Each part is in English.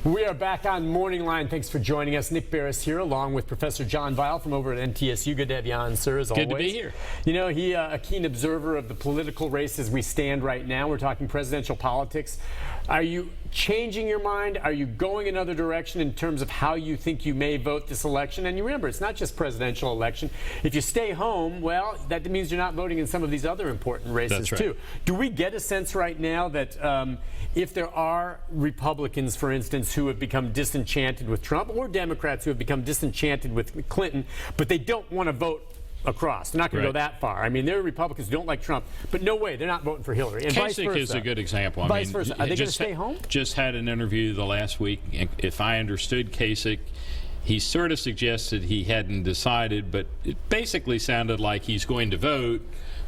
We are back on MorningLine. Thanks for joining us. Nick Barris here, along with Professor John Weil from over at NTSU. Good to have you on, sir, as always. Good to be here. You know, he a keen observer of the political race as we stand right now. We're talking presidential politics. Are you changing your mind? Are you going another direction in terms of how you think you may vote this election? And you remember, it's not just presidential election. If you stay home, well, that means you're not voting in some of these other important races, too. Do we get a sense right now that if there are Republicans, for instance, who have become disenchanted with Trump, or Democrats who have become disenchanted with Clinton, but they don't want to vote across? They're not going to go that far. I mean, there are Republicans who don't like Trump, but no way, they're not voting for Hillary. And vice versa. Kasich is a good example. Vice versa. Are they going to stay home? Just had an interview the last week. If I understood Kasich, he sort of suggested he hadn't decided, but it basically sounded like he's going to vote,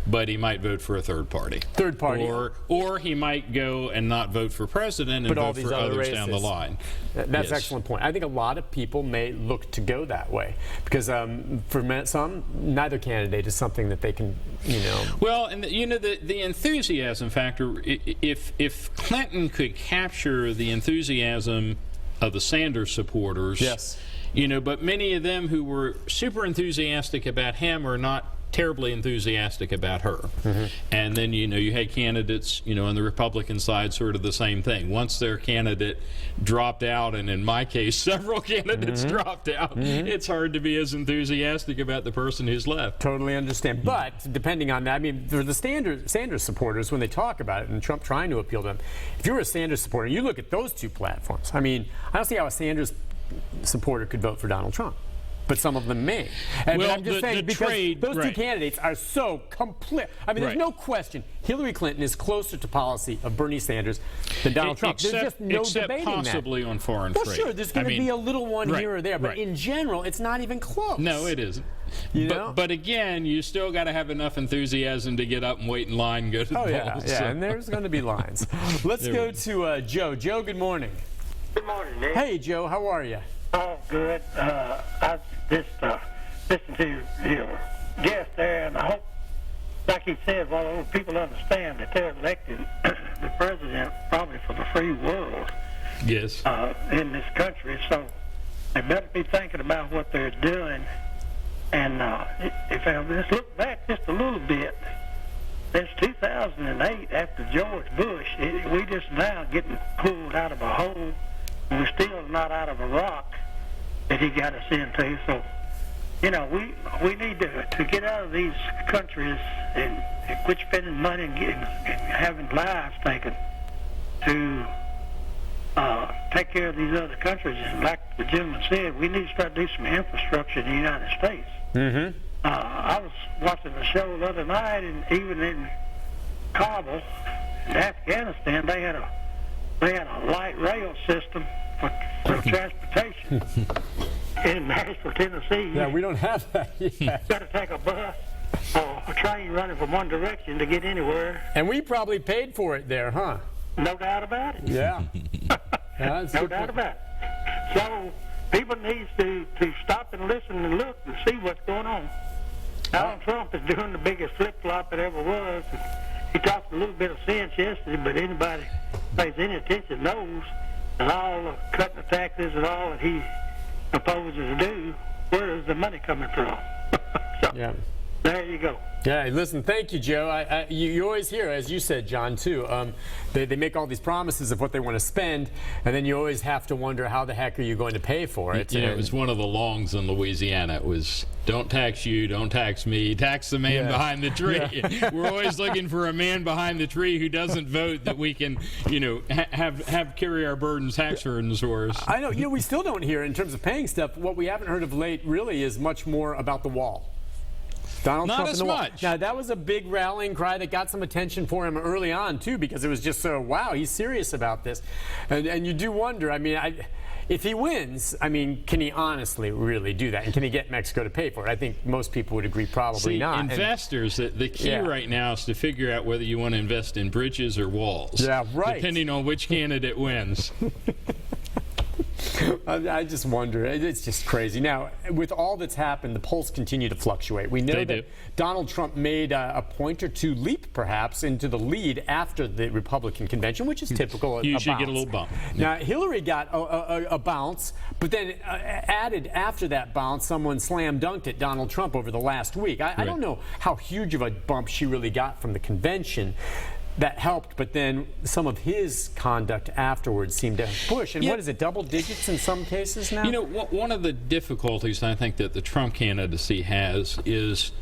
but he might vote for a third party. Third party. Or he might go and not vote for president and vote for others down the line. That's an excellent point. I think a lot of people may look to go that way because for some, neither candidate is something that they can, Well, and the enthusiasm factor, if Clinton could capture the enthusiasm of the Sanders supporters, yes. But many of them who were super enthusiastic about him are not terribly enthusiastic about her. Mm-hmm. And then, you had candidates, on the Republican side, sort of the same thing. Once their candidate dropped out, and in my case, several candidates dropped out, it's hard to be as enthusiastic about the person who's left. Totally understand. But depending on that, I mean, for the Sanders supporters, when they talk about it, and Trump trying to appeal to them, if you're a Sanders supporter, you look at those two platforms. I mean, I don't see how a Sanders supporter could vote for Donald Trump. But some of them may. But I'm just saying, because those two candidates are so complete. I mean, there's no question Hillary Clinton is closer to policy of Bernie Sanders than Donald Trump. There's just no debating that. Possibly on foreign trade. Well, sure, there's going to be a little one here or there, but in general, it's not even close. No, it isn't. But again, you still got to have enough enthusiasm to get up and wait in line and go to the polls. Yeah, and there's going to be lines. Let's go to Joe. Joe, good morning. Good morning, Nick. Hey, Joe, how are you? Oh, good. I just listened to your guest there, and I hope, like he said, well, people understand that they're electing the president probably for the free world. Yes. In this country, so they better be thinking about what they're doing. And if I just look back just a little bit, since 2008, after George Bush, we just now getting pulled out of a hole. We're still not out of a rock that he got us into. So, we need to get out of these countries and quit spending money and having lives taken to take care of these other countries. And like the gentleman said, we need to start doing some infrastructure in the United States. Mm-hmm. I was watching the show the other night, and even in Kabul, in Afghanistan, they had a light rail system for transportation. In Nashville, Tennessee. Yeah, we don't have that yet. You got to take a bus or a train running from one direction to get anywhere. And we probably paid for it there, huh? No doubt about it. Yeah. No doubt about it. So people need to stop and listen and look and see what's going on. Donald Trump is doing the biggest flip-flop it ever was. He talked a little bit of sense yesterday, but anybody who pays any attention knows that all the cutting the taxes and all that he proposes to do, where is the money coming from? So, there you go. Yeah, listen, thank you, Joe. You always hear, as you said, John, too, they make all these promises of what they want to spend, and then you always have to wonder how the heck are you going to pay for it. It was one of the longs in Louisiana. It was, don't tax you, don't tax me, tax the man behind the tree. Yeah. We're always looking for a man behind the tree who doesn't vote that we can, have carry our tax burdens for us. I know, we still don't hear, in terms of paying stuff, what we haven't heard of late really is much more about the wall. Donald Trump Not as much. Now, that was a big rallying cry that got some attention for him early on, too, because it was just so, wow, he's serious about this. And you do wonder, I mean, if he wins, I mean, can he honestly really do that? And can he get Mexico to pay for it? I think most people would agree probably not. Investors, the key right now is to figure out whether you want to invest in bridges or walls. Yeah, right. Depending on which candidate wins. I just wonder. It's just crazy. Now, with all that's happened, the polls continue to fluctuate. We know They that do. Donald Trump made a point or two leap, perhaps, into the lead after the Republican convention, which is typical. Usually get a little bump. Now, Hillary got a bounce, but then added after that bounce, someone slam dunked at Donald Trump over the last week. I don't know how huge of a bump she really got from the convention. That helped, but then some of his conduct afterwards seemed to push. And Yeah. what is it, double digits in some cases now? You know, one of the difficulties I think that the Trump candidacy has is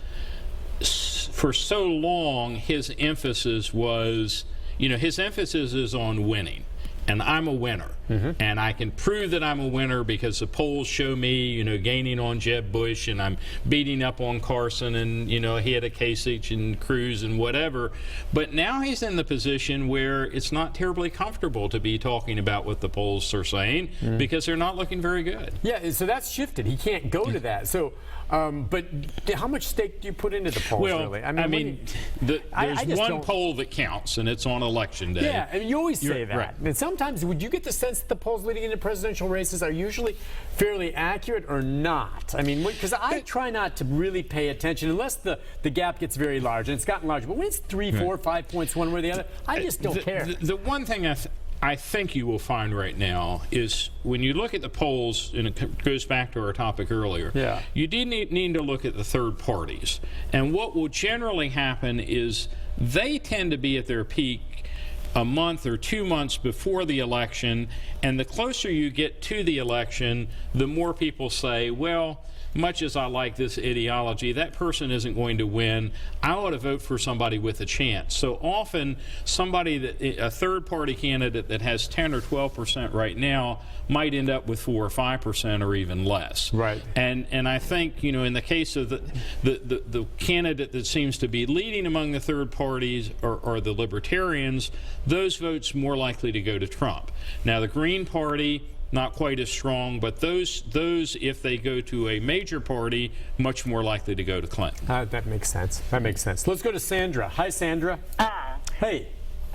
for so long his emphasis was, his emphasis is on winning. And I'm a winner. And I can prove that I'm a winner because the polls show me, gaining on Jeb Bush, and I'm beating up on Carson, and, ahead of Kasich and Cruz and whatever. But now he's in the position where it's not terribly comfortable to be talking about what the polls are saying because they're not looking very good. Yeah, so that's shifted. He can't go to that. So, but how much stake do you put into the polls, Well, really? there's just one don't- poll that counts, and it's on election day. Yeah, I mean, you always say You're that. right. And sometimes, would you get the sense that the polls leading into presidential races are usually fairly accurate or not? I mean, because I try not to really pay attention unless the gap gets very large, and it's gotten larger. But when it's 3, 4, 5 points one way or the other, I just don't care. The one thing I think you will find right now is when you look at the polls, and it goes back to our topic earlier, Yeah. you do need to look at the third parties. And what will generally happen is they tend to be at their peak a month or 2 months before the election, and the closer you get to the election, the more people say, well, much as I like this ideology, that person isn't going to win. I ought to vote for somebody with a chance. So often, a third-party candidate that has 10 or 12% right now might end up with 4 or 5% or even less. Right. And I think, in the case of the candidate that seems to be leading among the third parties or the libertarians, those votes more likely to go to Trump. Now, the Green Party, not quite as strong, but those if they go to a major party, much more likely to go to Clinton. That makes sense. That makes sense. Let's go to Sandra. Hi, Sandra. Hey.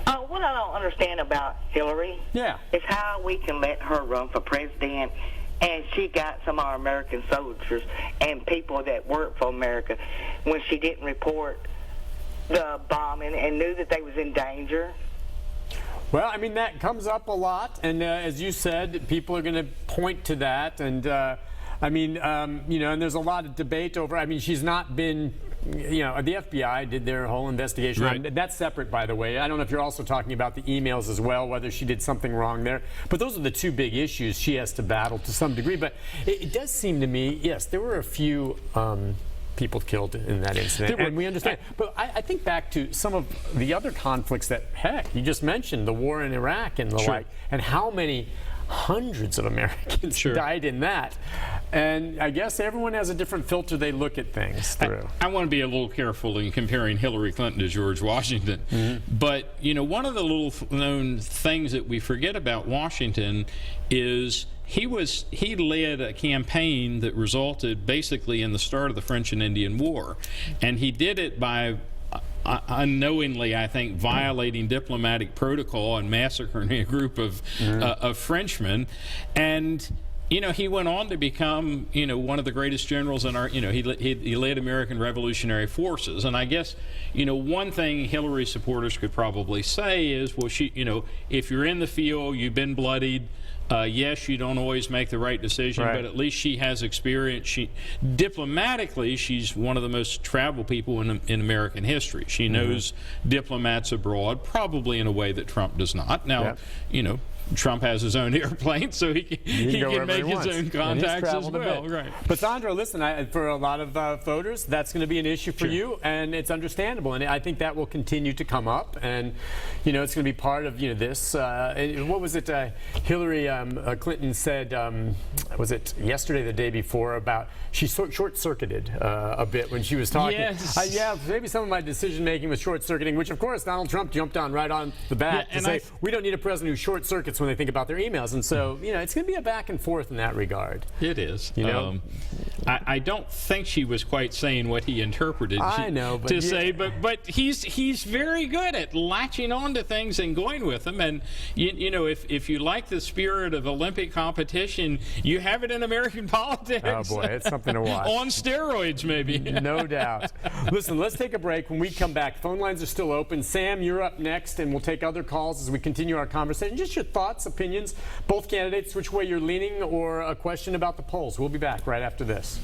What I don't understand about Hillary Yeah. is how we can let her run for president, and she got some of our American soldiers and people that work for America when she didn't report the bombing and knew that they was in danger. Well, I mean, that comes up a lot, and as you said, people are going to point to that, and and there's a lot of debate over. I mean, she's not been, the FBI did their whole investigation. Right. That's separate, by the way. I don't know if you're also talking about the emails as well, whether she did something wrong there. But those are the two big issues she has to battle to some degree. But it does seem to me, yes, there were a few people killed in that incident, and we understand. But I think back to some of the other conflicts that, heck, you just mentioned, the war in Iraq and the like, and how many hundreds of Americans died in that. And I guess everyone has a different filter they look at things through. I want to be a little careful in comparing Hillary Clinton to George Washington. But, one of the little known things that we forget about Washington is he led a campaign that resulted basically in the start of the French and Indian War. And he did it by unknowingly, I think, violating diplomatic protocol and massacring a group of Frenchmen. And he went on to become, one of the greatest generals in our, he led American Revolutionary Forces. And I guess, one thing Hillary supporters could probably say is, well, if you're in the field, you've been bloodied. Yes, you don't always make the right decision, but at least she has experience. Diplomatically, she's one of the most traveled people in American history. She knows diplomats abroad, probably in a way that Trump does not. Now, Trump has his own airplane, so he can make his own contacts as well. Right. But Sandra, listen, for a lot of voters, that's going to be an issue for you, and it's understandable. And I think that will continue to come up, and it's going to be part of this. What was it? Hillary Clinton said, was it yesterday, or the day before, about she short-circuited a bit when she was talking. Yes. Maybe some of my decision-making was short-circuiting, which of course Donald Trump jumped on right on the bat to say we don't need a president who short-circuits candidates when they think about their emails. And so, it's going to be a back and forth in that regard. It is. I I don't think she was quite saying what he interpreted I know, but to say, but he's very good at latching on to things and going with them. And if you like the spirit of Olympic competition, you have it in American politics. Oh boy, it's something to watch. On steroids, maybe. No doubt. Listen, let's take a break. When we come back, phone lines are still open. Sam, you're up next, and we'll take other calls as we continue our conversation. Just your thoughts, opinions, both candidates, which way you're leaning, or a question about the polls. We'll be back right after this.